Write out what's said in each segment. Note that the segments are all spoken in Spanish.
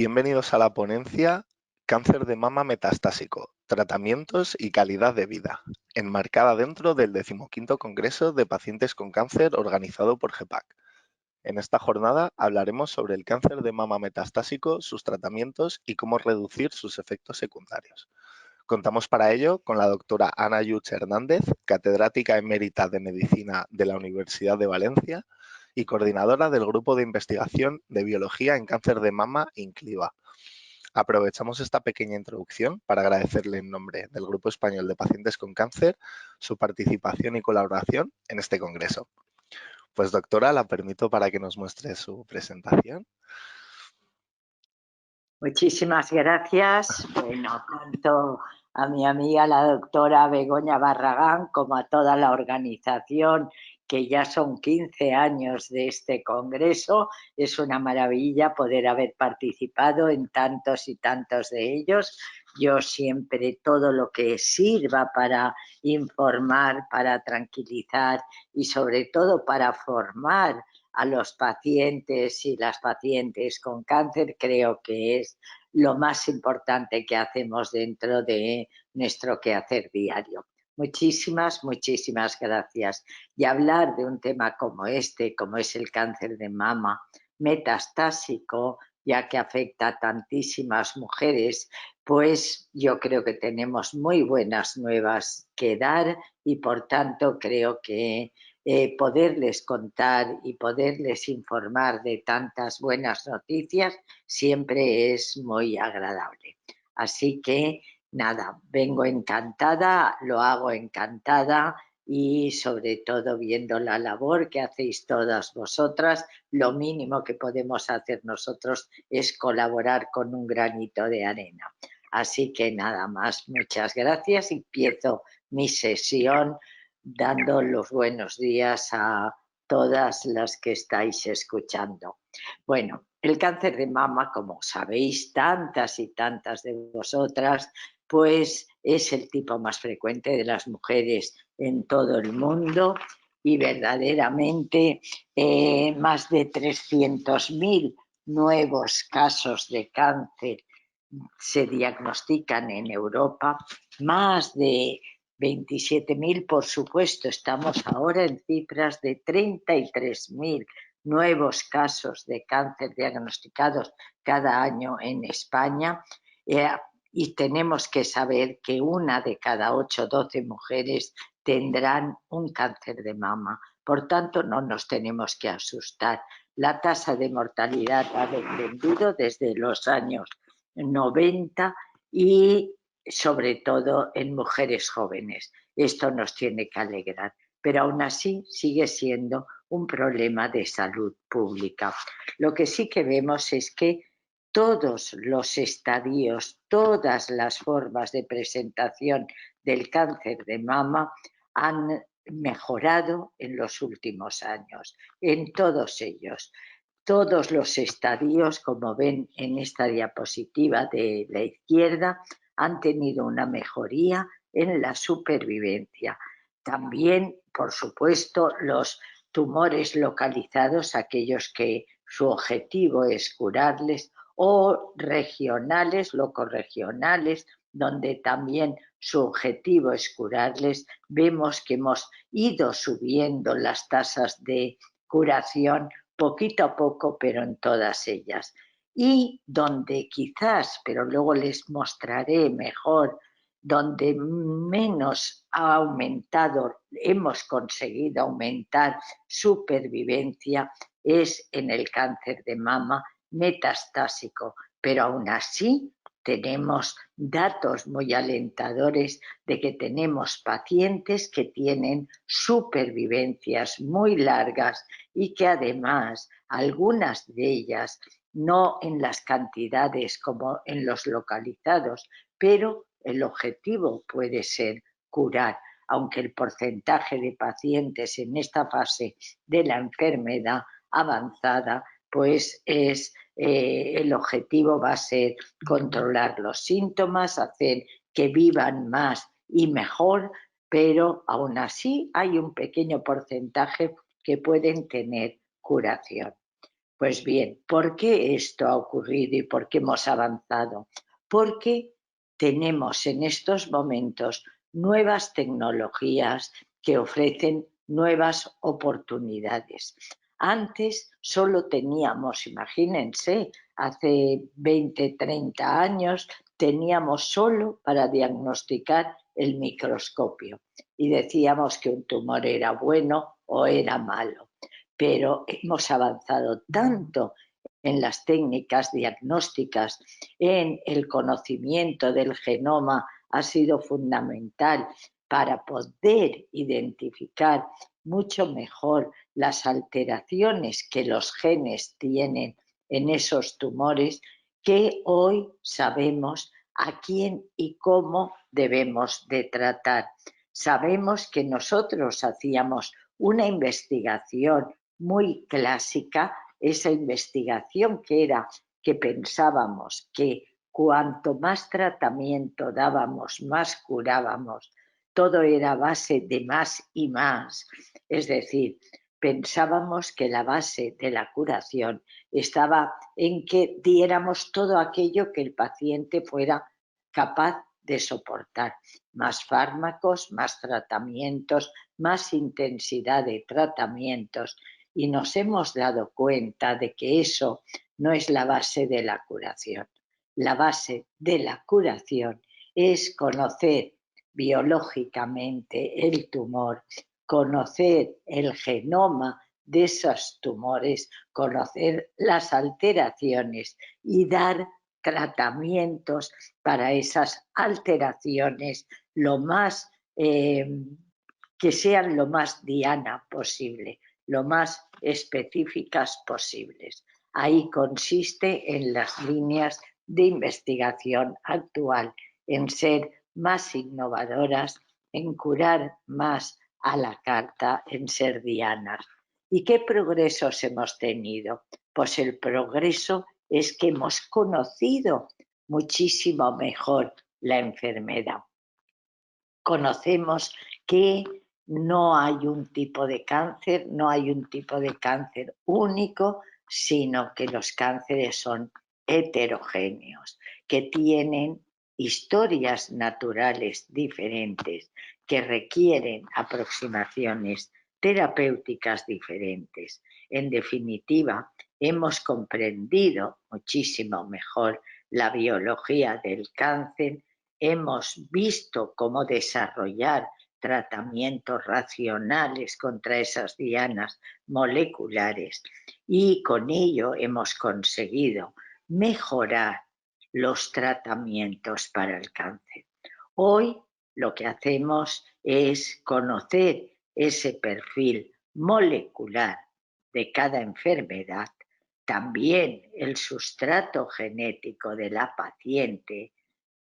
Bienvenidos a la ponencia Cáncer de mama metastásico, tratamientos y calidad de vida, enmarcada dentro del 15º Congreso de Pacientes con Cáncer organizado por GEPAC. En esta jornada hablaremos sobre el cáncer de mama metastásico, sus tratamientos y cómo reducir sus efectos secundarios. Contamos para ello con la doctora Ana Yuch Hernández, catedrática emérita de Medicina de la Universidad de Valencia y coordinadora del Grupo de Investigación de Biología en Cáncer de Mama INCLIVA. Aprovechamos esta pequeña introducción para agradecerle en nombre del Grupo Español de Pacientes con Cáncer su participación y colaboración en este congreso. Pues doctora, la permito para que nos muestre su presentación. Muchísimas gracias. Bueno, tanto a mi amiga la doctora Begoña Barragán como a toda la organización, que ya son 15 años de este congreso. Es una maravilla poder haber participado en tantos y tantos de ellos. Yo siempre todo lo que sirva para informar, para tranquilizar y sobre todo para formar a los pacientes y las pacientes con cáncer, creo que es lo más importante que hacemos dentro de nuestro quehacer diario. Muchísimas gracias. Y hablar de un tema como este, como es el cáncer de mama metastásico, ya que afecta a tantísimas mujeres, pues yo creo que tenemos muy buenas nuevas que dar y por tanto creo que poderles contar y poderles informar de tantas buenas noticias siempre es muy agradable. Así que nada, vengo encantada, lo hago encantada y sobre todo viendo la labor que hacéis todas vosotras, lo mínimo que podemos hacer nosotros es colaborar con un granito de arena. Así que nada más, muchas gracias y empiezo mi sesión dando los buenos días a todas las que estáis escuchando. Bueno, el cáncer de mama, como sabéis, tantas y tantas de vosotras, pues es el tipo más frecuente de las mujeres en todo el mundo y verdaderamente más de 300.000 nuevos casos de cáncer se diagnostican en Europa, más de 27.000, por supuesto, estamos ahora en cifras de 33.000 nuevos casos de cáncer diagnosticados cada año en España y tenemos que saber que 1 de cada 8 o 12 mujeres tendrán un cáncer de mama. Por tanto, no nos tenemos que asustar. La tasa de mortalidad ha descendido desde los años 90 y sobre todo en mujeres jóvenes. Esto nos tiene que alegrar, pero aún así sigue siendo un problema de salud pública. Lo que sí que vemos es que todos los estadios, todas las formas de presentación del cáncer de mama han mejorado en los últimos años, en todos ellos. Todos los estadios, como ven en esta diapositiva de la izquierda, han tenido una mejoría en la supervivencia. También, por supuesto, los tumores localizados, aquellos que su objetivo es curarles, o regionales, locorregionales, donde también su objetivo es curarles, vemos que hemos ido subiendo las tasas de curación poquito a poco, pero en todas ellas. Y donde quizás, pero luego les mostraré mejor, donde menos ha aumentado, hemos conseguido aumentar supervivencia, es en el cáncer de mama metastásico, pero aún así tenemos datos muy alentadores de que tenemos pacientes que tienen supervivencias muy largas y que además algunas de ellas, no en las cantidades como en los localizados, pero el objetivo puede ser curar, aunque el porcentaje de pacientes en esta fase de la enfermedad avanzada pues es el objetivo va a ser controlar los síntomas, hacer que vivan más y mejor, pero aún así hay un pequeño porcentaje que pueden tener curación. Pues bien, ¿por qué esto ha ocurrido y por qué hemos avanzado? Porque tenemos en estos momentos nuevas tecnologías que ofrecen nuevas oportunidades. Antes solo teníamos, imagínense, hace 20, 30 años, teníamos solo para diagnosticar el microscopio y decíamos que un tumor era bueno o era malo. Pero hemos avanzado tanto en las técnicas diagnósticas, en el conocimiento del genoma, ha sido fundamental para poder identificar mucho mejor las alteraciones que los genes tienen en esos tumores, que hoy sabemos a quién y cómo debemos de tratar. Sabemos que nosotros hacíamos una investigación muy clásica, esa investigación que era que pensábamos que cuanto más tratamiento dábamos, más curábamos, todo era base de más y más. Es decir, pensábamos que la base de la curación estaba en que diéramos todo aquello que el paciente fuera capaz de soportar. Más fármacos, más tratamientos, más intensidad de tratamientos. Y nos hemos dado cuenta de que eso no es la base de la curación. La base de la curación es conocer biológicamente el tumor, conocer el genoma de esos tumores, conocer las alteraciones y dar tratamientos para esas alteraciones lo más que sean lo más diana posible, lo más específicas posibles. Ahí consiste en las líneas de investigación actual, en ser más innovadoras, en curar más a la carta, en ser dianas. ¿Y qué progresos hemos tenido? Pues el progreso es que hemos conocido muchísimo mejor la enfermedad. Conocemos que no hay un tipo de cáncer, no hay un tipo de cáncer único, sino que los cánceres son heterogéneos, que tienen historias naturales diferentes, que requieren aproximaciones terapéuticas diferentes. En definitiva, hemos comprendido muchísimo mejor la biología del cáncer, hemos visto cómo desarrollar tratamientos racionales contra esas dianas moleculares y con ello hemos conseguido mejorar los tratamientos para el cáncer. Hoy lo que hacemos es conocer ese perfil molecular de cada enfermedad, también el sustrato genético de la paciente,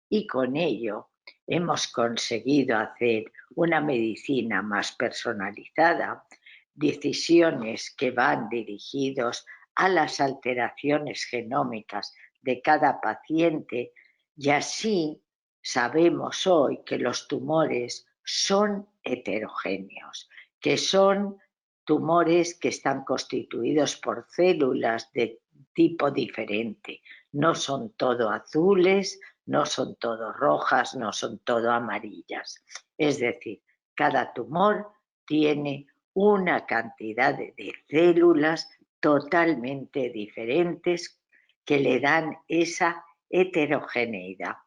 y con ello hemos conseguido hacer una medicina más personalizada, decisiones que van dirigidos a las alteraciones genómicas de cada paciente, y así sabemos hoy que los tumores son heterogéneos, que son tumores que están constituidos por células de tipo diferente, no son todo azules, no son todo rojas, no son todo amarillas. Es decir, cada tumor tiene una cantidad de células totalmente diferentes que le dan esa heterogeneidad.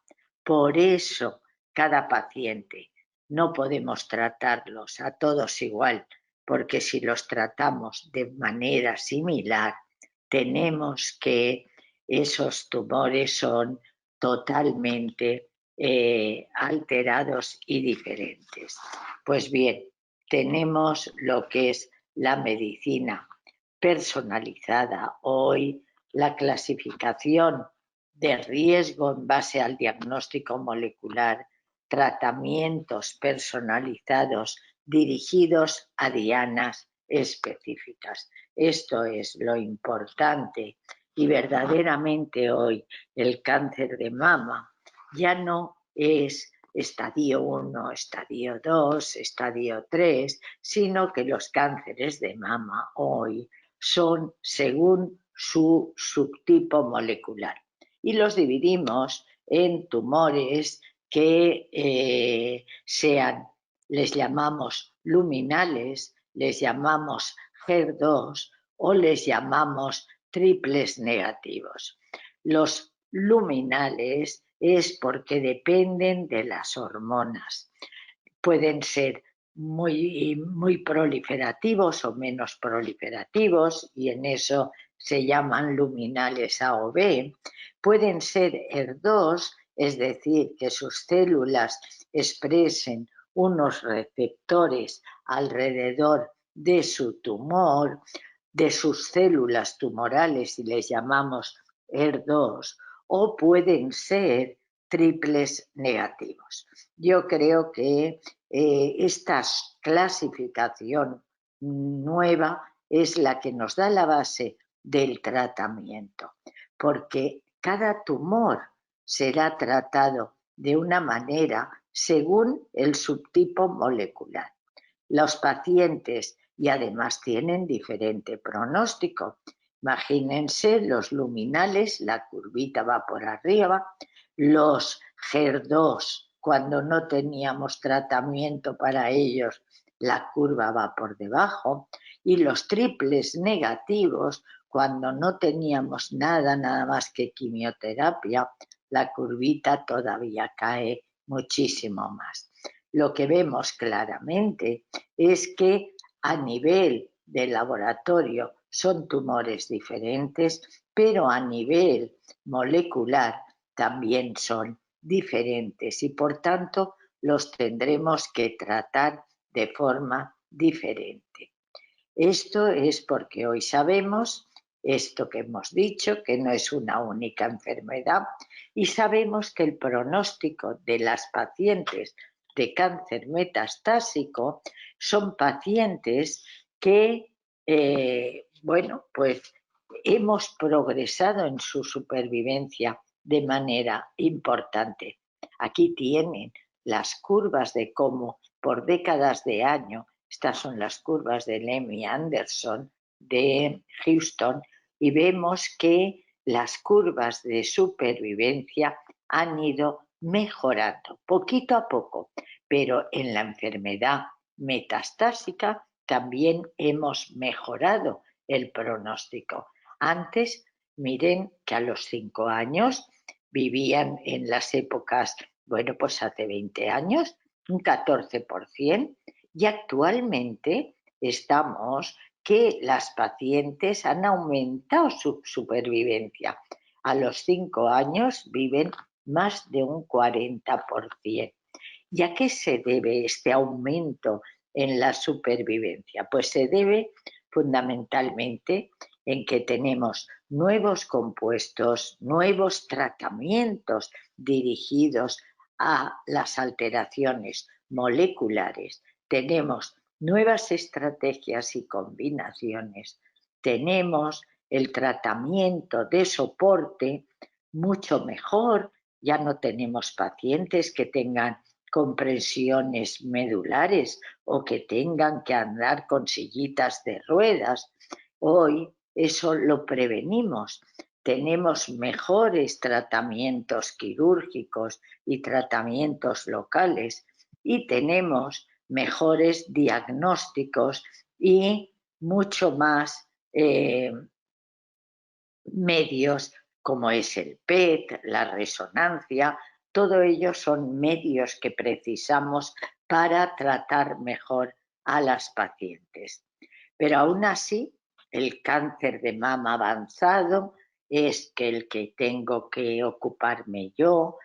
Por eso, cada paciente no podemos tratarlos a todos igual, porque si los tratamos de manera similar, tenemos que esos tumores son totalmente alterados y diferentes. Pues bien, tenemos lo que es la medicina personalizada hoy, la clasificación de riesgo en base al diagnóstico molecular, tratamientos personalizados dirigidos a dianas específicas. Esto es lo importante y verdaderamente hoy el cáncer de mama ya no es estadio 1, estadio 2, estadio 3, sino que los cánceres de mama hoy son según su subtipo molecular. Y los dividimos en tumores que les llamamos luminales, les llamamos HER2 o les llamamos triples negativos. Los luminales es porque dependen de las hormonas. Pueden ser muy proliferativos o menos proliferativos, y en eso se llaman luminales A o B. Pueden ser HER2, es decir, que sus células expresen unos receptores alrededor de su tumor, de sus células tumorales, y les llamamos HER2, o pueden ser triples negativos. Yo creo que esta clasificación nueva es la que nos da la base del tratamiento, porque cada tumor será tratado de una manera según el subtipo molecular. Los pacientes y además tienen diferente pronóstico. Imagínense los luminales, la curvita va por arriba, los HER2, cuando no teníamos tratamiento para ellos, la curva va por debajo, y los triples negativos, cuando no teníamos nada más que quimioterapia, la curvita todavía cae muchísimo más. Lo que vemos claramente es que a nivel de laboratorio son tumores diferentes, pero a nivel molecular también son diferentes y por tanto los tendremos que tratar de forma diferente. Esto es porque hoy sabemos esto que hemos dicho, que no es una única enfermedad, y sabemos que el pronóstico de las pacientes de cáncer metastásico son pacientes que, pues hemos progresado en su supervivencia de manera importante. Aquí tienen las curvas de cómo por décadas de año, estas son las curvas de Lemmy Anderson de Houston, y vemos que las curvas de supervivencia han ido mejorando poquito a poco, pero en la enfermedad metastásica también hemos mejorado el pronóstico. Antes, miren que a los 5 años vivían en las épocas, pues hace 20 años, un 14%, y actualmente estamos que las pacientes han aumentado su supervivencia. A los 5 años viven más de un 40%. ¿Y a qué se debe este aumento en la supervivencia? Pues se debe fundamentalmente en que tenemos nuevos compuestos, nuevos tratamientos dirigidos a las alteraciones moleculares. Tenemos nuevas estrategias y combinaciones. Tenemos el tratamiento de soporte mucho mejor. Ya no tenemos pacientes que tengan compresiones medulares o que tengan que andar con sillitas de ruedas. Hoy eso lo prevenimos. Tenemos mejores tratamientos quirúrgicos y tratamientos locales, y tenemos mejores diagnósticos y mucho más medios como es el PET, la resonancia. Todo ello son medios que precisamos para tratar mejor a las pacientes. Pero aún así, el cáncer de mama avanzado es el que tengo que ocuparme yo.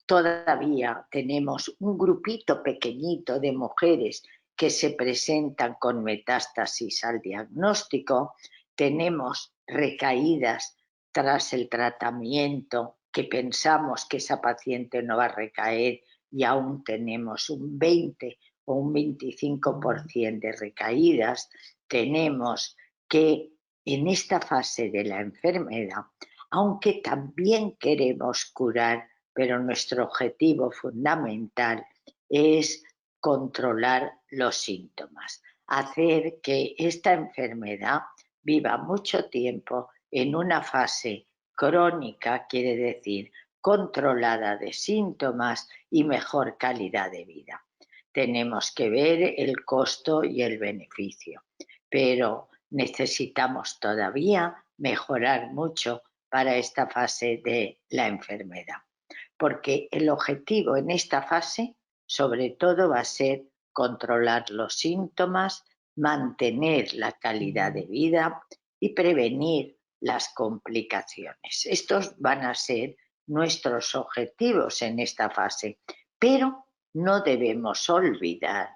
Todavía tenemos un grupito pequeñito de mujeres que se presentan con metástasis al diagnóstico. Tenemos recaídas tras el tratamiento, que pensamos que esa paciente no va a recaer, y aún tenemos un 20 o un 25% de recaídas. Tenemos que en esta fase de la enfermedad, aunque también queremos curar, pero nuestro objetivo fundamental es controlar los síntomas, hacer que esta enfermedad viva mucho tiempo en una fase crónica, quiere decir controlada de síntomas y mejor calidad de vida. Tenemos que ver el costo y el beneficio, pero necesitamos todavía mejorar mucho para esta fase de la enfermedad, porque el objetivo en esta fase sobre todo va a ser controlar los síntomas, mantener la calidad de vida y prevenir las complicaciones. Estos van a ser nuestros objetivos en esta fase, pero no debemos olvidar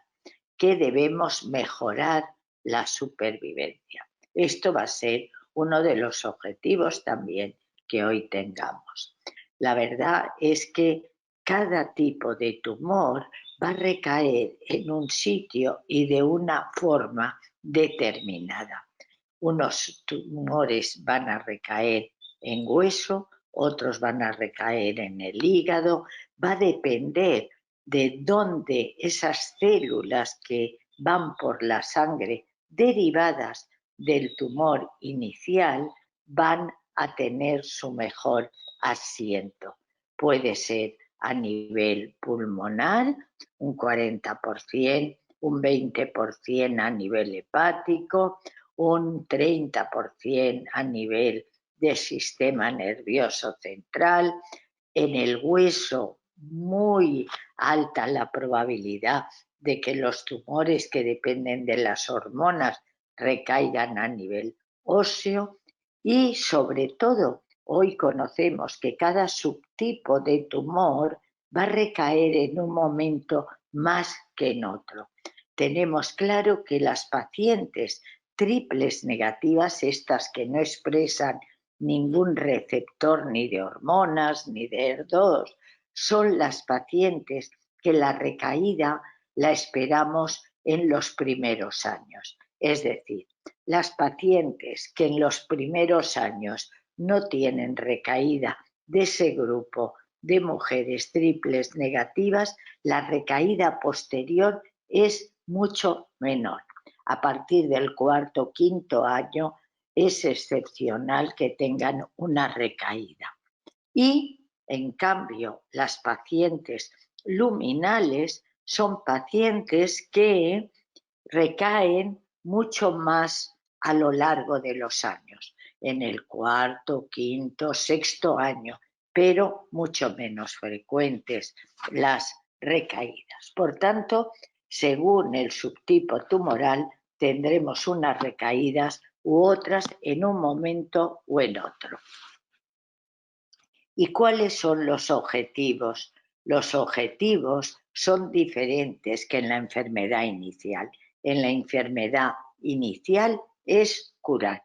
que debemos mejorar la supervivencia. Esto va a ser uno de los objetivos también que hoy tengamos. La verdad es que cada tipo de tumor va a recaer en un sitio y de una forma determinada. Unos tumores van a recaer en hueso, otros van a recaer en el hígado, va a depender de dónde esas células que van por la sangre derivadas del tumor inicial van a tener su mejor asiento. Puede ser a nivel pulmonar, un 40%, un 20% a nivel hepático, un 30% a nivel del sistema nervioso central. En el hueso, muy alta la probabilidad de que los tumores que dependen de las hormonas recaigan a nivel óseo y sobre todo hoy conocemos que cada subtipo de tumor va a recaer en un momento más que en otro. Tenemos claro que las pacientes triples negativas, estas que no expresan ningún receptor ni de hormonas ni de HER2, son las pacientes que la recaída la esperamos en los primeros años. Es decir, las pacientes que en los primeros años no tienen recaída de ese grupo de mujeres triples negativas, la recaída posterior es mucho menor. A partir del cuarto o quinto año es excepcional que tengan una recaída. Y, en cambio, las pacientes luminales son pacientes que recaen mucho más a lo largo de los años, en el cuarto, quinto, sexto año, pero mucho menos frecuentes las recaídas. Por tanto, según el subtipo tumoral, tendremos unas recaídas u otras en un momento o en otro. ¿Y cuáles son los objetivos? Los objetivos son diferentes que en la enfermedad inicial. En la enfermedad inicial es curar.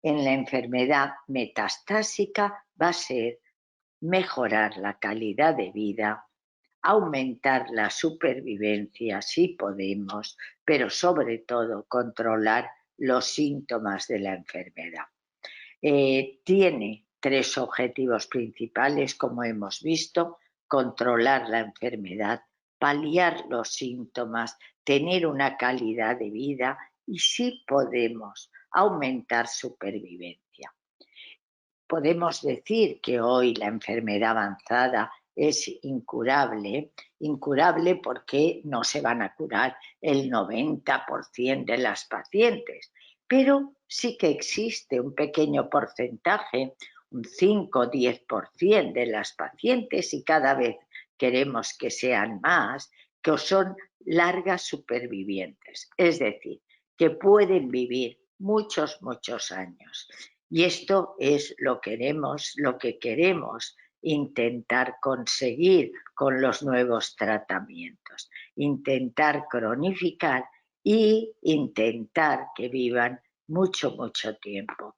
En la enfermedad metastásica va a ser mejorar la calidad de vida, aumentar la supervivencia si podemos, pero sobre todo controlar los síntomas de la enfermedad. Tiene tres objetivos principales, como hemos visto: controlar la enfermedad, paliar los síntomas, tener una calidad de vida y, si podemos, aumentar supervivencia. Podemos decir que hoy la enfermedad avanzada es incurable porque no se van a curar el 90% de las pacientes, pero sí que existe un pequeño porcentaje, un 5 o 10% de las pacientes, y cada vez queremos que sean más, que son largas supervivientes, es decir, que pueden vivir muchos, muchos años. Y esto es lo que queremos intentar conseguir con los nuevos tratamientos, intentar cronificar e intentar que vivan mucho, mucho tiempo.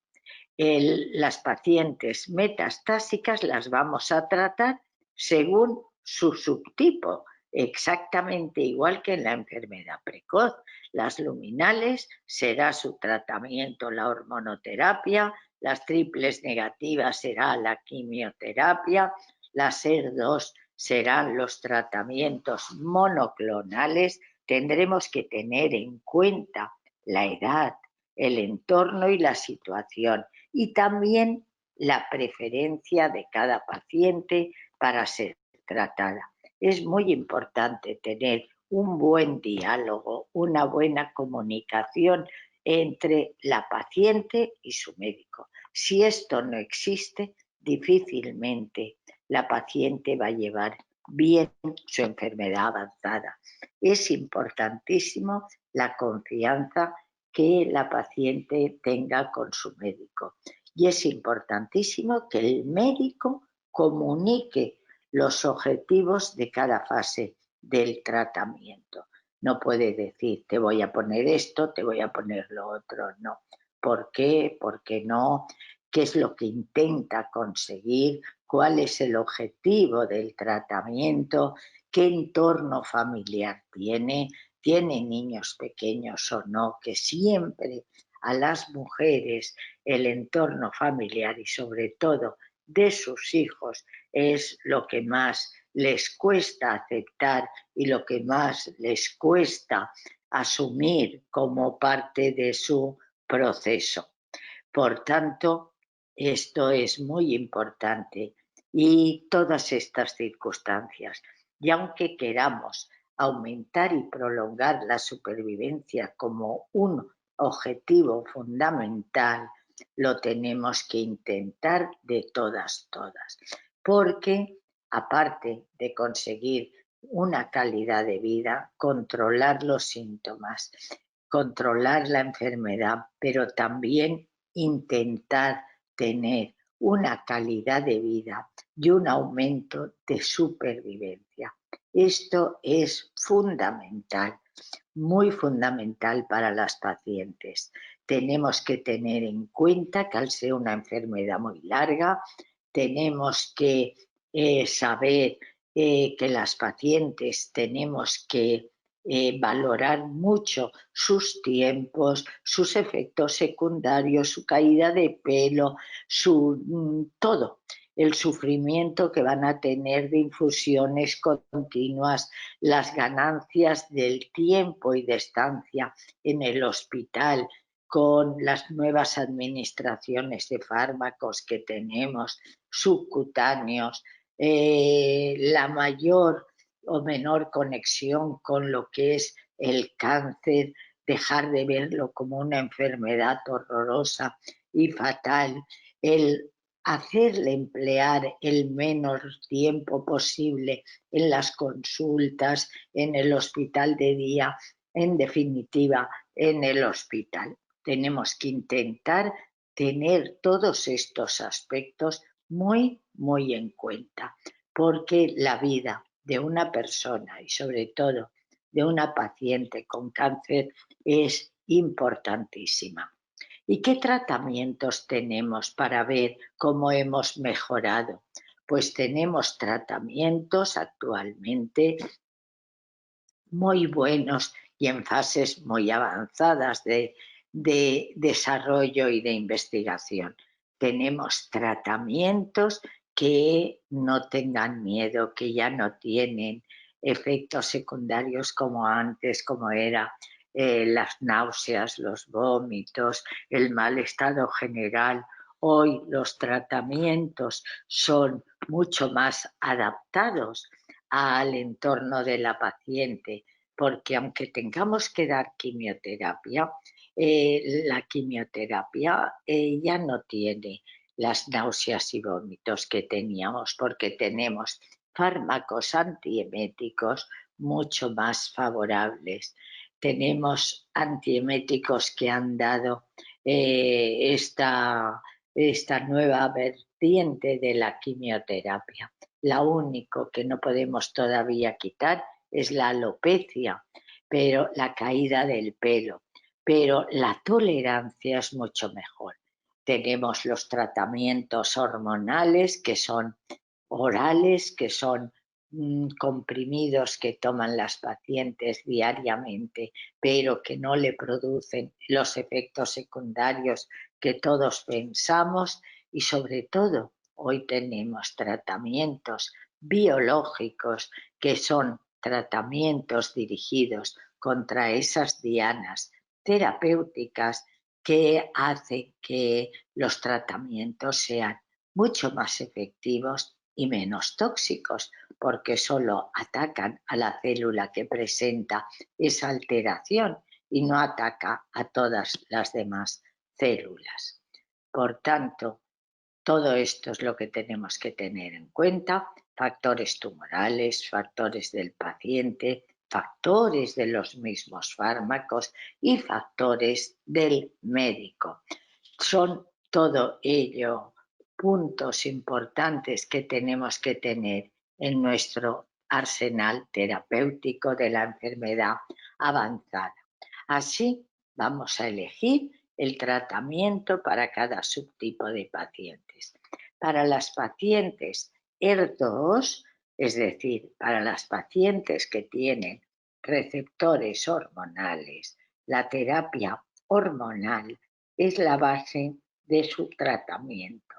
Las pacientes metastásicas las vamos a tratar según su subtipo, exactamente igual que en la enfermedad precoz. Las luminales será su tratamiento la hormonoterapia, las triples negativas será la quimioterapia, las HER2 serán los tratamientos monoclonales. Tendremos que tener en cuenta la edad, el entorno y la situación, y también la preferencia de cada paciente para ser tratada. Es muy importante tener un buen diálogo, una buena comunicación entre la paciente y su médico. Si esto no existe, difícilmente la paciente va a llevar bien su enfermedad avanzada. Es importantísimo la confianza que la paciente tenga con su médico. Y es importantísimo que el médico comunique los objetivos de cada fase del tratamiento. No puede decir, te voy a poner esto, te voy a poner lo otro, no. ¿Por qué? ¿Por qué no? ¿Qué es lo que intenta conseguir? ¿Cuál es el objetivo del tratamiento? ¿Qué entorno familiar tiene? ¿Tiene niños pequeños o no? Que siempre a las mujeres el entorno familiar y sobre todo de sus hijos es lo que más les cuesta aceptar y lo que más les cuesta asumir como parte de su proceso. Por tanto, esto es muy importante y todas estas circunstancias. Y aunque queramos aumentar y prolongar la supervivencia como un objetivo fundamental, lo tenemos que intentar de todas, porque aparte de conseguir una calidad de vida, controlar los síntomas, controlar la enfermedad, pero también intentar tener una calidad de vida y un aumento de supervivencia. Esto es fundamental, muy fundamental para las pacientes. Tenemos que tener en cuenta que al ser una enfermedad muy larga, tenemos que saber que las pacientes tenemos que valorar mucho sus tiempos, sus efectos secundarios, su caída de pelo, todo, el sufrimiento que van a tener de infusiones continuas, las ganancias del tiempo y de estancia en el hospital, con las nuevas administraciones de fármacos que tenemos, subcutáneos, la mayor o menor conexión con lo que es el cáncer, dejar de verlo como una enfermedad horrorosa y fatal, el hacerle emplear el menor tiempo posible en las consultas, en el hospital de día, en definitiva, en el hospital. Tenemos que intentar tener todos estos aspectos muy, muy en cuenta, porque la vida de una persona y sobre todo de una paciente con cáncer es importantísima. ¿Y qué tratamientos tenemos para ver cómo hemos mejorado? Pues tenemos tratamientos actualmente muy buenos y en fases muy avanzadas de desarrollo y de investigación. Tenemos tratamientos que no tengan miedo, que ya no tienen efectos secundarios como antes, como era las náuseas, los vómitos, el mal estado general. Hoy los tratamientos son mucho más adaptados al entorno de la paciente, porque aunque tengamos que dar quimioterapia, la quimioterapia ya no tiene las náuseas y vómitos que teníamos, porque tenemos fármacos antieméticos mucho más favorables. Tenemos antieméticos que han dado esta nueva vertiente de la quimioterapia. Lo único que no podemos todavía quitar es la alopecia, pero la caída del pelo. Pero la tolerancia es mucho mejor. Tenemos los tratamientos hormonales que son orales, que son comprimidos que toman las pacientes diariamente, pero que no le producen los efectos secundarios que todos pensamos y sobre todo hoy tenemos tratamientos biológicos que son tratamientos dirigidos contra esas dianas terapéuticas que hace que los tratamientos sean mucho más efectivos y menos tóxicos, porque solo atacan a la célula que presenta esa alteración y no ataca a todas las demás células. Por tanto, todo esto es lo que tenemos que tener en cuenta: factores tumorales, factores del paciente, factores de los mismos fármacos y factores del médico. Son todo ello puntos importantes que tenemos que tener en nuestro arsenal terapéutico de la enfermedad avanzada. Así vamos a elegir el tratamiento para cada subtipo de pacientes. Para las pacientes ER2, es decir, para las pacientes que tienen receptores hormonales, la terapia hormonal es la base de su tratamiento.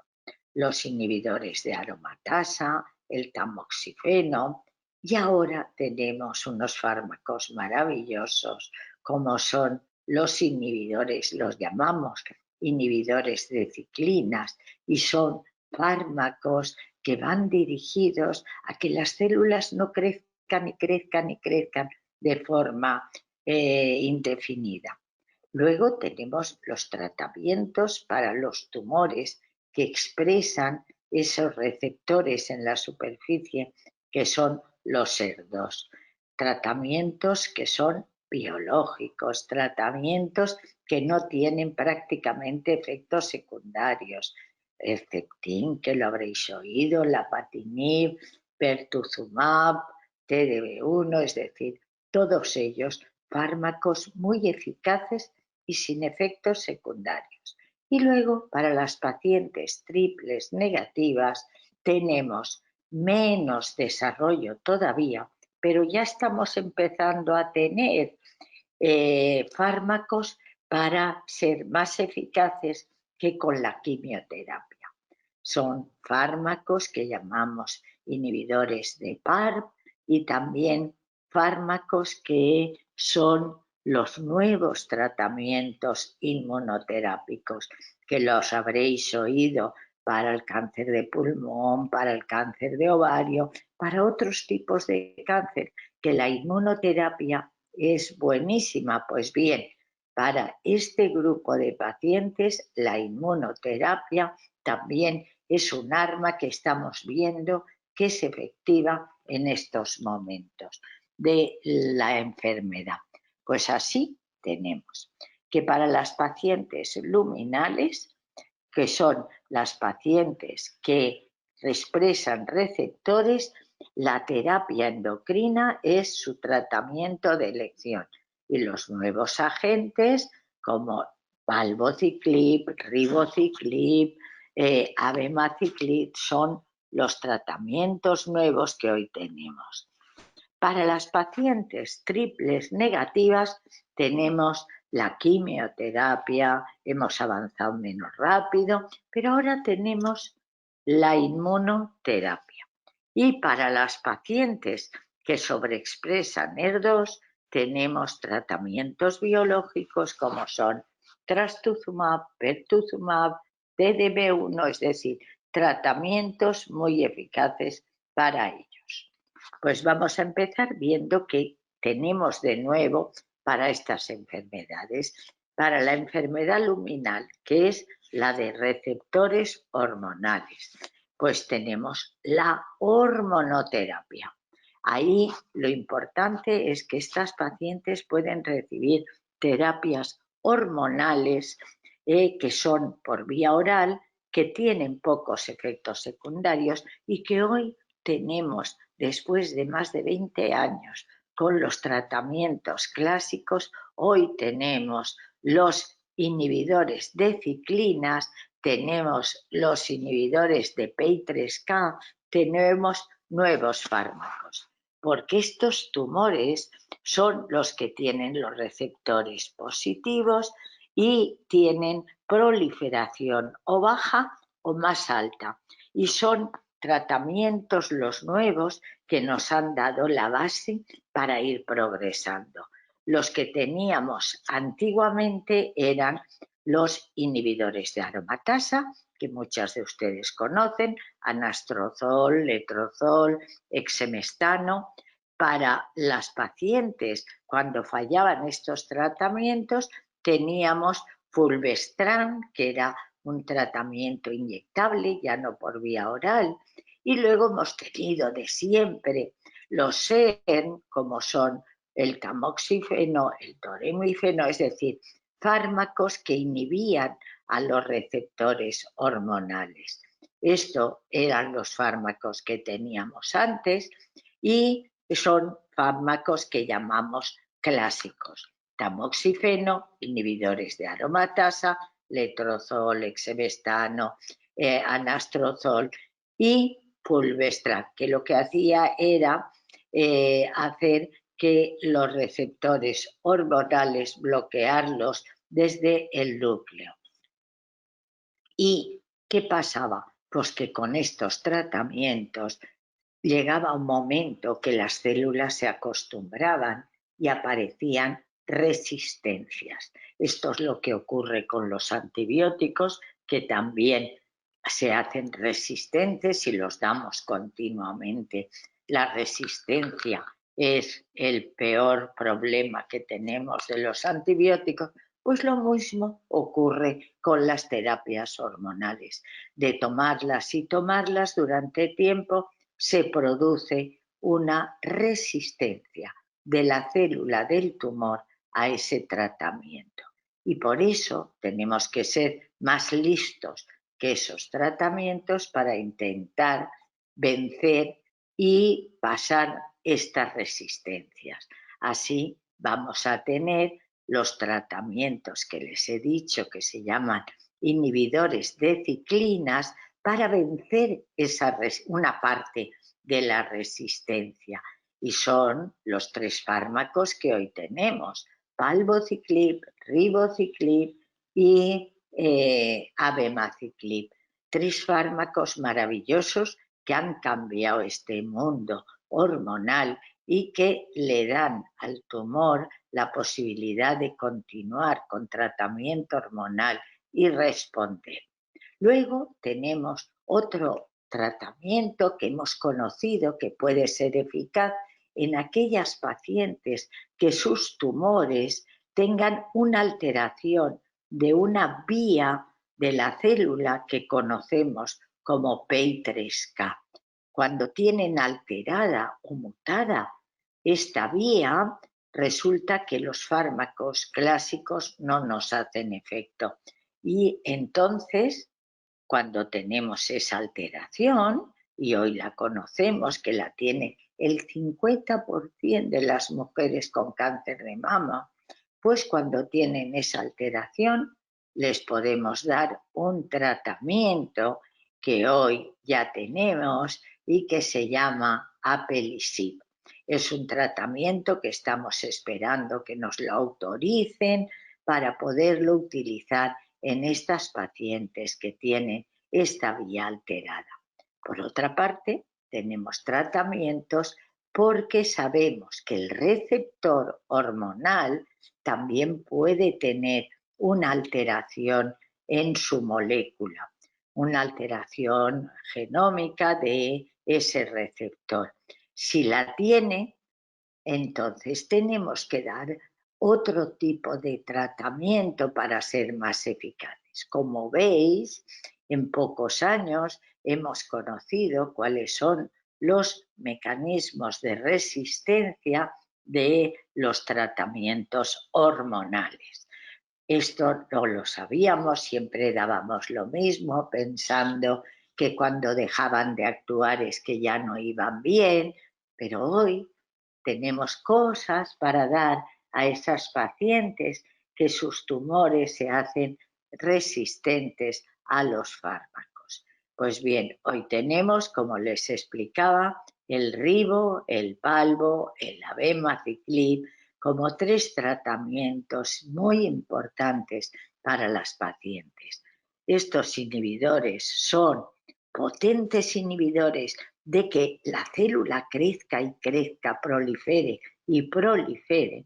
Los inhibidores de aromatasa, el tamoxifeno, y ahora tenemos unos fármacos maravillosos como son los inhibidores, los llamamos inhibidores de ciclinas, y son fármacos que van dirigidos a que las células no crezcan y crezcan y crezcan de forma indefinida. Luego tenemos los tratamientos para los tumores que expresan esos receptores en la superficie, que son los ER2. Tratamientos que son biológicos, tratamientos que no tienen prácticamente efectos secundarios. El Herceptin, que lo habréis oído, lapatinib, pertuzumab, TDB1, es decir, todos ellos fármacos muy eficaces y sin efectos secundarios. Y luego, para las pacientes triples negativas, tenemos menos desarrollo todavía, pero ya estamos empezando a tener fármacos para ser más eficaces que con la quimioterapia. Son fármacos que llamamos inhibidores de PARP y también fármacos que son los nuevos tratamientos inmunoterápicos, que los habréis oído para el cáncer de pulmón, para el cáncer de ovario, para otros tipos de cáncer, que la inmunoterapia es buenísima. Pues bien, para este grupo de pacientes, la inmunoterapia también es un arma que estamos viendo que es efectiva en estos momentos de la enfermedad. Pues así tenemos que para las pacientes luminales, que son las pacientes que expresan receptores, la terapia endocrina es su tratamiento de elección, y los nuevos agentes como palbociclib, ribociclib, abemaciclib son los tratamientos nuevos que hoy tenemos. Para las pacientes triples negativas tenemos la quimioterapia, hemos avanzado menos rápido, pero ahora tenemos la inmunoterapia. Y para las pacientes que sobreexpresan ER2 tenemos tratamientos biológicos como son trastuzumab, pertuzumab, TDB1, es decir, tratamientos muy eficaces para ellos. Pues vamos a empezar viendo qué tenemos de nuevo para estas enfermedades. Para la enfermedad luminal, que es la de receptores hormonales, pues tenemos la hormonoterapia. Ahí lo importante es que estas pacientes pueden recibir terapias hormonales que son por vía oral, que tienen pocos efectos secundarios y que hoy tenemos, después de más de 20 años con los tratamientos clásicos, hoy tenemos los inhibidores de ciclinas, tenemos los inhibidores de PI3K, tenemos nuevos fármacos, porque estos tumores son los que tienen los receptores positivos y tienen proliferación o baja o más alta, y son tratamientos los nuevos que nos han dado la base para ir progresando. Los que teníamos antiguamente eran los inhibidores de aromatasa, que muchas de ustedes conocen, anastrozol, letrozol, exemestano. Para las pacientes, cuando fallaban estos tratamientos, teníamos fulvestrán, que era un tratamiento inyectable, ya no por vía oral, y luego hemos tenido de siempre los SERM, como son el tamoxifeno, el doramifeno, es decir, fármacos que inhibían a los receptores hormonales. Estos eran los fármacos que teníamos antes y son fármacos que llamamos clásicos. Tamoxifeno, inhibidores de aromatasa, letrozol, exemestano, anastrozol y fulvestrán, que lo que hacía era hacer que los receptores hormonales bloquearlos desde el núcleo. ¿Y qué pasaba? Pues que con estos tratamientos llegaba un momento que las células se acostumbraban y aparecían resistencias. Esto es lo que ocurre con los antibióticos, que también se hacen resistentes si los damos continuamente. La resistencia es el peor problema que tenemos de los antibióticos. Pues lo mismo ocurre con las terapias hormonales. De tomarlas y tomarlas durante tiempo, se produce una resistencia de la célula del tumor a ese tratamiento. Y por eso tenemos que ser más listos que esos tratamientos para intentar vencer y pasar estas resistencias. Así vamos a tener los tratamientos que les he dicho que se llaman inhibidores de ciclinas para vencer una parte de la resistencia. Y son los 3 fármacos que hoy tenemos: palbociclib, ribociclib y abemaciclib. 3 fármacos maravillosos que han cambiado este mundo hormonal y que le dan al tumor la posibilidad de continuar con tratamiento hormonal y responder. Luego tenemos otro tratamiento que hemos conocido que puede ser eficaz en aquellas pacientes que sus tumores tengan una alteración de una vía de la célula que conocemos como PI3K. Cuando tienen alterada o mutada esta vía, resulta que los fármacos clásicos no nos hacen efecto. Y entonces, cuando tenemos esa alteración, y hoy la conocemos, que la tiene el 50% de las mujeres con cáncer de mama, pues cuando tienen esa alteración les podemos dar un tratamiento que hoy ya tenemos y que se llama Apelisib. Es un tratamiento que estamos esperando que nos lo autoricen para poderlo utilizar en estas pacientes que tienen esta vía alterada. Por otra parte, tenemos tratamientos porque sabemos que el receptor hormonal también puede tener una alteración en su molécula, una alteración genómica de ese receptor. Si la tiene, entonces tenemos que dar otro tipo de tratamiento para ser más eficaces. Como veis, en pocos años hemos conocido cuáles son los mecanismos de resistencia de los tratamientos hormonales. Esto no lo sabíamos, siempre dábamos lo mismo, pensando que cuando dejaban de actuar es que ya no iban bien, pero hoy tenemos cosas para dar a esas pacientes que sus tumores se hacen resistentes a los fármacos. Pues bien, hoy tenemos, como les explicaba, el ribo, el palbo, el abemaciclib, como 3 tratamientos muy importantes para las pacientes. Estos inhibidores son potentes inhibidores de que la célula crezca y crezca, prolifere y prolifere,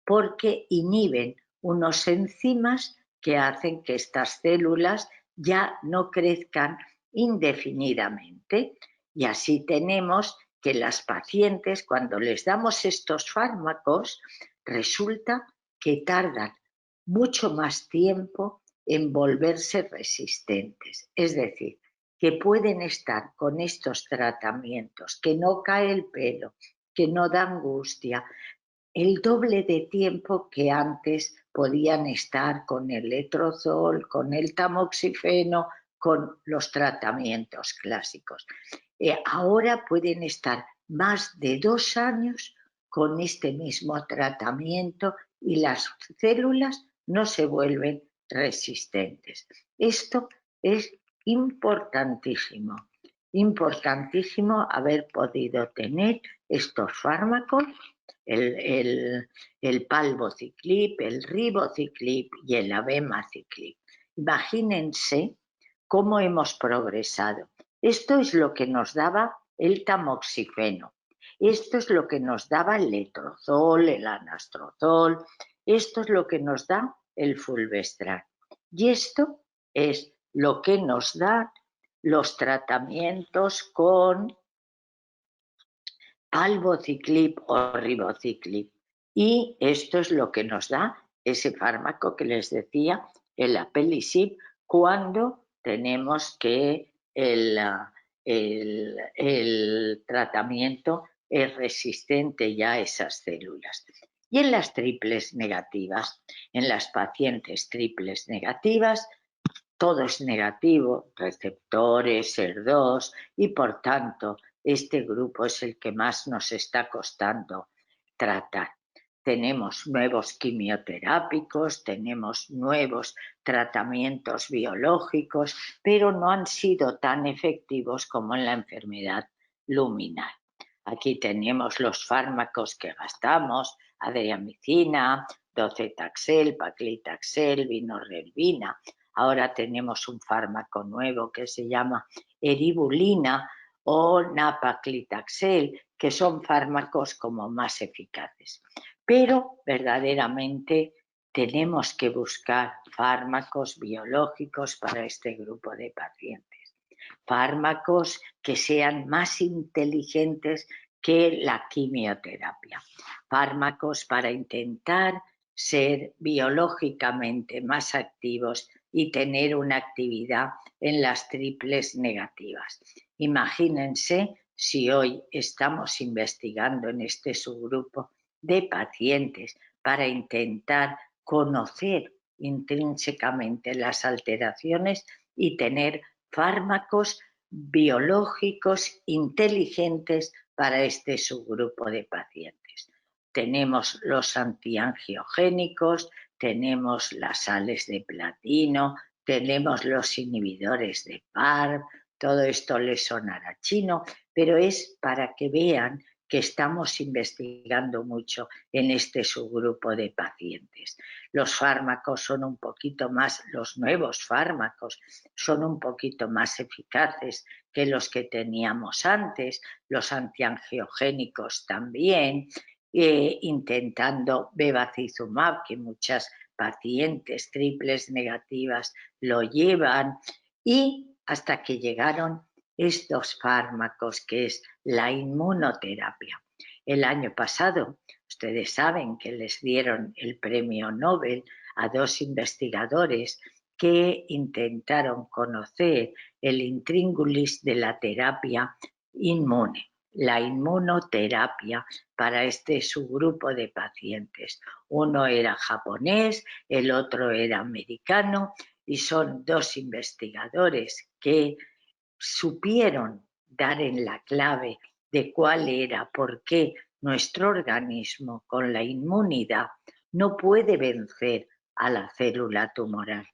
porque inhiben unos enzimas que hacen que estas células ya no crezcan indefinidamente. Y así tenemos que las pacientes, cuando les damos estos fármacos, resulta que tardan mucho más tiempo en volverse resistentes. Es decir, que pueden estar con estos tratamientos, que no cae el pelo, que no da angustia, el doble de tiempo que antes podían estar con el letrozol, con el tamoxifeno, con los tratamientos clásicos. Ahora pueden estar más de 2 años con este mismo tratamiento y las células no se vuelven resistentes. Esto es importantísimo, importantísimo haber podido tener estos fármacos, el palbociclib, el ribociclib y el abemaciclib. Imagínense cómo hemos progresado. Esto es lo que nos daba el tamoxifeno. Esto es lo que nos daba el letrozol, el anastrozol. Esto es lo que nos da el fulvestrant. Y esto es lo que nos da los tratamientos con palbociclib o ribociclib. Y esto es lo que nos da ese fármaco que les decía, el apelisib, cuando tenemos que el tratamiento es resistente ya a esas células. Y en las triples negativas, en las pacientes triples negativas, todo es negativo, receptores, ER2, y por tanto este grupo es el que más nos está costando tratar. Tenemos nuevos quimioterápicos, tenemos nuevos tratamientos biológicos, pero no han sido tan efectivos como en la enfermedad luminal. Aquí tenemos los fármacos que gastamos, adriamicina, docetaxel, paclitaxel, vinorelbina. Ahora tenemos un fármaco nuevo que se llama eribulina o napaclitaxel, que son fármacos como más eficaces. Pero verdaderamente tenemos que buscar fármacos biológicos para este grupo de pacientes. Fármacos que sean más inteligentes que la quimioterapia. Fármacos para intentar ser biológicamente más activos y tener una actividad en las triples negativas. Imagínense si hoy estamos investigando en este subgrupo de pacientes para intentar conocer intrínsecamente las alteraciones y tener fármacos biológicos inteligentes para este subgrupo de pacientes. Tenemos los antiangiogénicos, tenemos las sales de platino, tenemos los inhibidores de PARP, todo esto les sonará chino, pero es para que vean que estamos investigando mucho en este subgrupo de pacientes. Los fármacos son un poquito más, los nuevos fármacos son un poquito más eficaces que los que teníamos antes, los antiangiogénicos también, intentando bevacizumab, que muchas pacientes triples negativas lo llevan, y hasta que llegaron estos fármacos que es la inmunoterapia. El año pasado, ustedes saben que les dieron el premio Nobel a 2 investigadores que intentaron conocer el intríngulis de la terapia inmune, la inmunoterapia para este subgrupo de pacientes. Uno era japonés, el otro era americano, y son 2 investigadores que supieron dar en la clave de cuál era, por qué nuestro organismo con la inmunidad no puede vencer a la célula tumoral,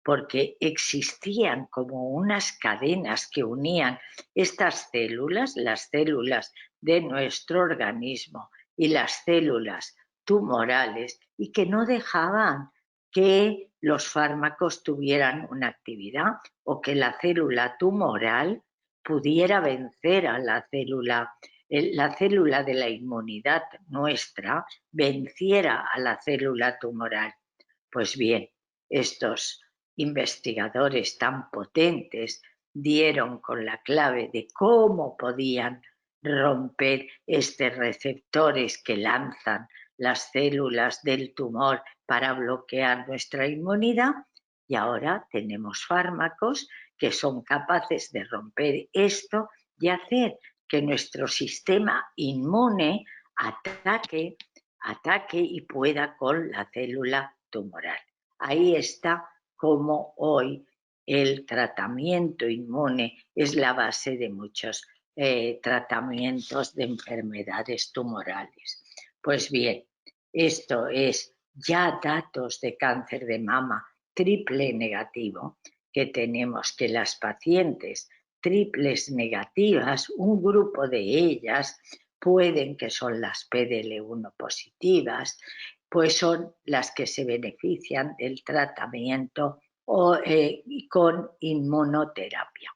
porque existían como unas cadenas que unían estas células, las células de nuestro organismo y las células tumorales, y que no dejaban que los fármacos tuvieran una actividad o que la célula tumoral pudiera vencer a la célula de la inmunidad nuestra, venciera a la célula tumoral. Pues bien, estos investigadores tan potentes dieron con la clave de cómo podían romper estos receptores que lanzan las células del tumor para bloquear nuestra inmunidad, y ahora tenemos fármacos que son capaces de romper esto y hacer que nuestro sistema inmune ataque y pueda con la célula tumoral. Ahí está cómo hoy el tratamiento inmune es la base de muchos tratamientos de enfermedades tumorales. Pues bien, esto es ya datos de cáncer de mama triple negativo, que tenemos que las pacientes triples negativas, un grupo de ellas pueden, que son las PDL1 positivas, pues son las que se benefician del tratamiento con inmunoterapia.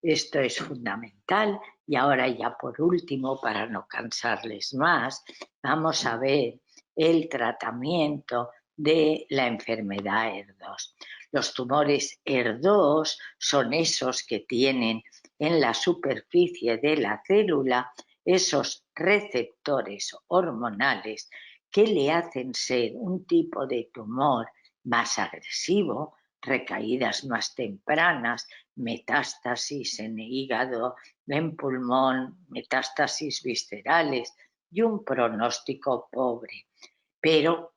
Esto es fundamental. Y ahora ya por último, para no cansarles más, vamos a ver el tratamiento de la enfermedad ER2. Los tumores ER2 son esos que tienen en la superficie de la célula esos receptores hormonales que le hacen ser un tipo de tumor más agresivo, recaídas más tempranas, metástasis en hígado, en pulmón, metástasis viscerales y un pronóstico pobre. Pero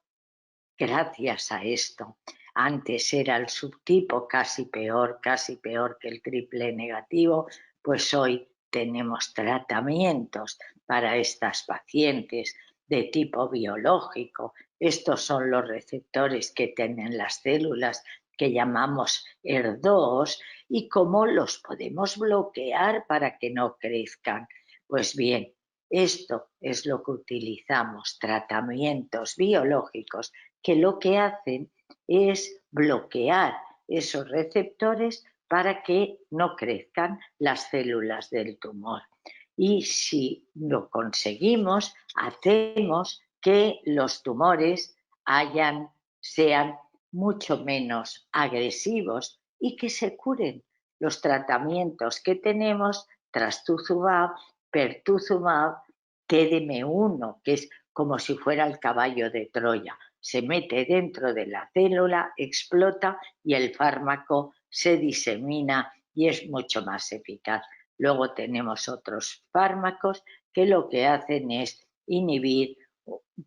gracias a esto, antes era el subtipo casi peor que el triple negativo, pues hoy tenemos tratamientos para estas pacientes de tipo biológico. Estos son los receptores que tienen las células que llamamos ER2 y cómo los podemos bloquear para que no crezcan. Pues bien, esto es lo que utilizamos, tratamientos biológicos que lo que hacen es bloquear esos receptores para que no crezcan las células del tumor. Y si lo conseguimos, hacemos que los tumores sean mucho menos agresivos y que se curen. Los tratamientos que tenemos, trastuzumab, pertuzumab, TDM1, que es como si fuera el caballo de Troya, se mete dentro de la célula, explota y el fármaco se disemina y es mucho más eficaz. Luego tenemos otros fármacos que lo que hacen es inhibir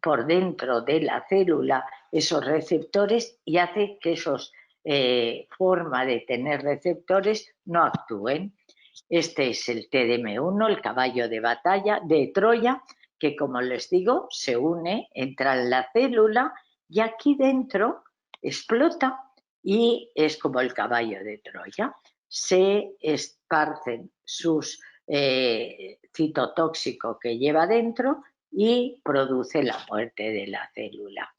por dentro de la célula esos receptores y hace que esos forma de tener receptores no actúen. Este es el TDM1, el caballo de batalla de Troya, que como les digo, se une, entra en la célula y aquí dentro explota y es como el caballo de Troya. Se esparcen sus citotóxico que lleva dentro y produce la muerte de la célula.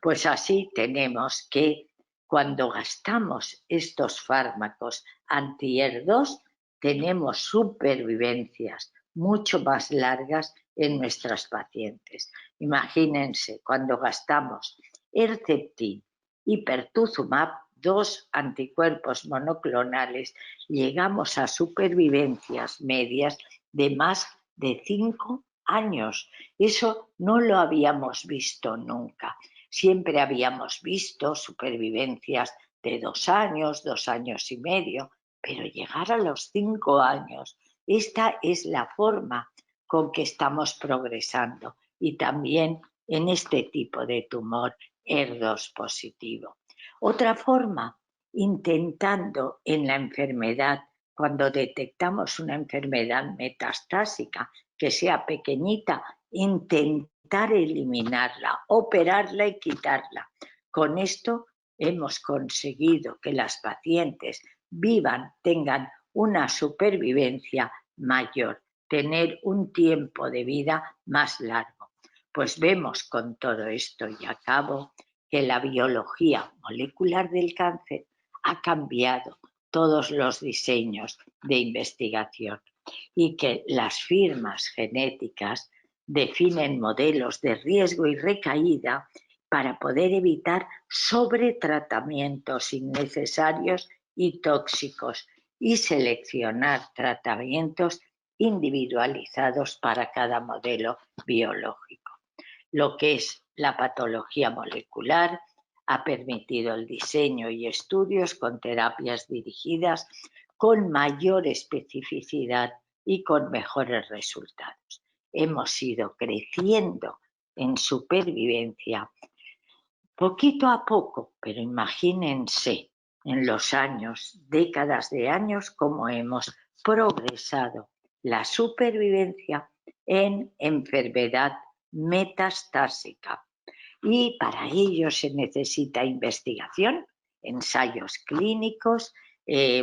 Pues así tenemos que cuando gastamos estos fármacos anti-ER2 tenemos supervivencias mucho más largas en nuestras pacientes. Imagínense, cuando gastamos Herceptin y pertuzumab, dos anticuerpos monoclonales, llegamos a supervivencias medias de más de 5 años. Eso no lo habíamos visto nunca. Siempre habíamos visto supervivencias de 2 años, 2 años y medio, pero llegar a los 5 años, esta es la forma con que estamos progresando y también en este tipo de tumor ER2 positivo. Otra forma, intentando en la enfermedad, cuando detectamos una enfermedad metastásica que sea pequeñita, intentar eliminarla, operarla y quitarla. Con esto hemos conseguido que las pacientes vivan, tengan una supervivencia mayor, tener un tiempo de vida más largo. Pues vemos con todo esto y acabo que la biología molecular del cáncer ha cambiado todos los diseños de investigación y que las firmas genéticas definen modelos de riesgo y recaída para poder evitar sobretratamientos innecesarios y tóxicos y seleccionar tratamientos individualizados para cada modelo biológico. Lo que es la patología molecular ha permitido el diseño y estudios con terapias dirigidas con mayor especificidad y con mejores resultados. Hemos ido creciendo en supervivencia poquito a poco, pero imagínense en los años, décadas de años, cómo hemos progresado la supervivencia en enfermedad metastásica. Y para ello se necesita investigación, ensayos clínicos,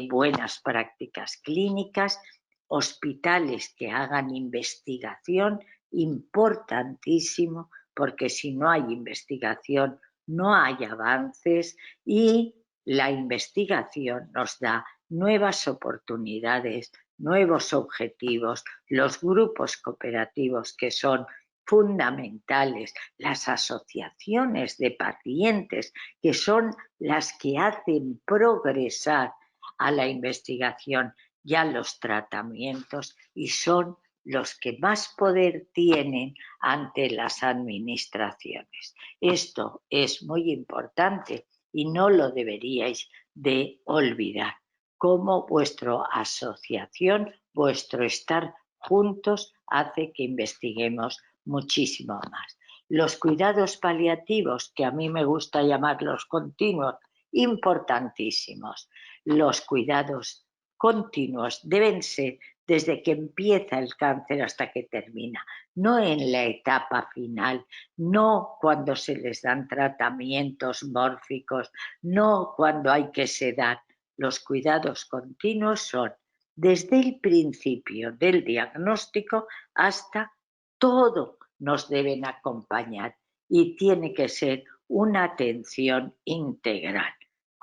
buenas prácticas clínicas, hospitales que hagan investigación, importantísimo, porque si no hay investigación no hay avances y la investigación nos da nuevas oportunidades, nuevos objetivos, los grupos cooperativos que son fundamentales, las asociaciones de pacientes que son las que hacen progresar a la investigación y a los tratamientos y son los que más poder tienen ante las administraciones. Esto es muy importante y no lo deberíais de olvidar. Cómo vuestra asociación, vuestro estar juntos hace que investiguemos muchísimo más. Los cuidados paliativos, que a mí me gusta llamarlos continuos, importantísimos. Los cuidados continuos deben ser desde que empieza el cáncer hasta que termina, no en la etapa final, no cuando se les dan tratamientos mórficos, no cuando hay que sedar. Los cuidados continuos son desde el principio del diagnóstico hasta todo nos deben acompañar y tiene que ser una atención integral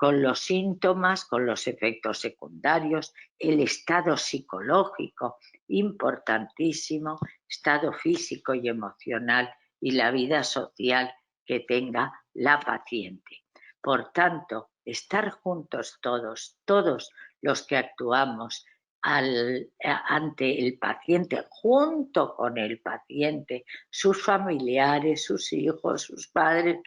con los síntomas, con los efectos secundarios, el estado psicológico, importantísimo, estado físico y emocional y la vida social que tenga la paciente. Por tanto, estar juntos todos los que actuamos ante el paciente, junto con el paciente, sus familiares, sus hijos, sus padres,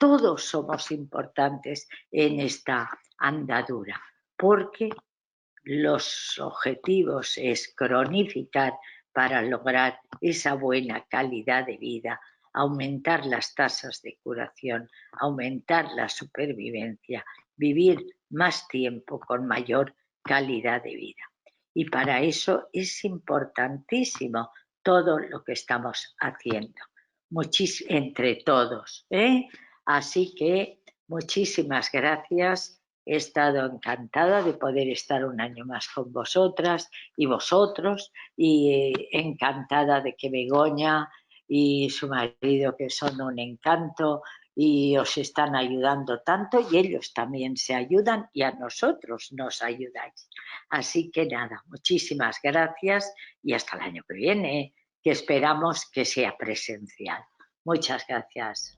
todos somos importantes en esta andadura, porque los objetivos es cronificar para lograr esa buena calidad de vida, aumentar las tasas de curación, aumentar la supervivencia, vivir más tiempo con mayor calidad de vida. Y para eso es importantísimo todo lo que estamos haciendo, entre todos, ¿eh? Así que muchísimas gracias. He estado encantada de poder estar un año más con vosotras y vosotros y encantada de que Begoña y su marido, que son un encanto y os están ayudando tanto y ellos también se ayudan y a nosotros nos ayudáis. Así que nada, muchísimas gracias y hasta el año que viene, que esperamos que sea presencial. Muchas gracias.